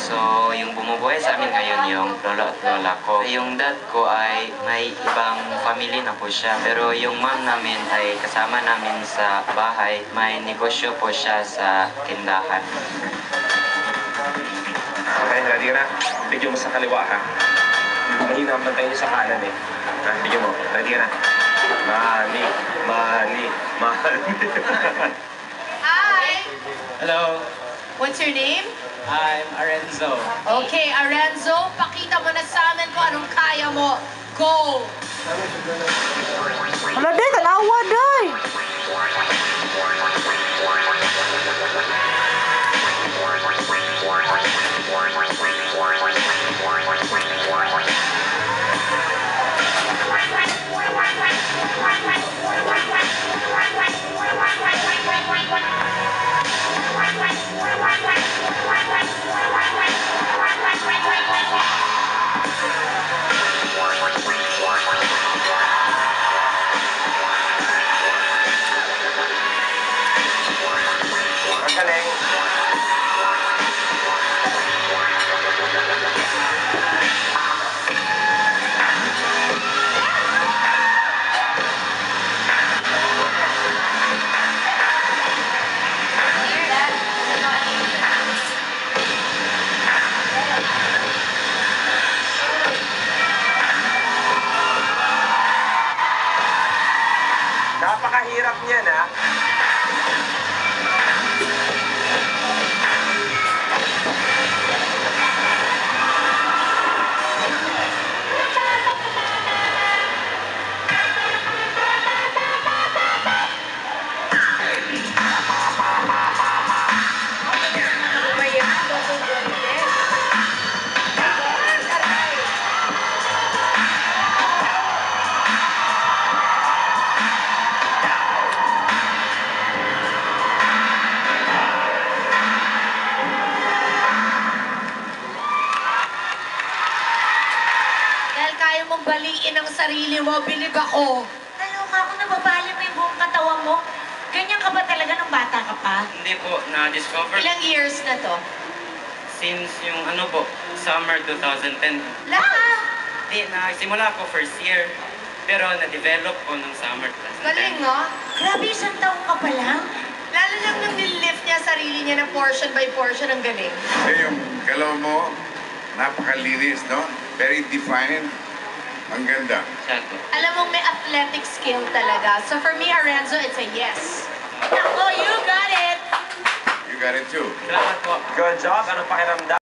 So, yung bumubuhay sa amin ngayon yung lolo at lola ko. Yung dad ko ay may ibang family na po siya. Pero yung mom namin ay kasama namin sa bahay. May negosyo po siya sa tindahan. Okay, ready ka na? Bigyan mo sa kaliwa, ha? Mahina ang bantay niyo sa kanan, eh. Ha, bigyan mo. Ready ka na? Mali, mali, mali. Hi! Hello, What's your name? I'm Arenzo. Okay, Arenzo, pakita mo na sa amin kung anong kaya mo. Go! Hala, day, tanawa, day. Ang galing. Napakahirap niyan, ha? Dahil kaya mong baliin ang sarili mo, bilib ako. Naloka ako, nababali mo yung buong katawan mo. Ganyan ka ba talaga nung bata ka pa? Hindi po, na-discover Ilang years na to? since yung ano po, summer 2010. Lahat! Di, nagsimula ako first year. Pero na-develop ko nung summer 2010. Galing, no? Grabe, isang taong ka pa lang. Lalo lang nung nilift niya sarili niya ng portion by portion, ang galing. Yung galaw mo, napakalinis, no? Very defined. Ang ganda. Siya po. Alam mong may athletic skill talaga. So for me, Arenzo, it's a yes. Ako, you got it! You got it too. Salamat po. Good job. Anong pakiramdam?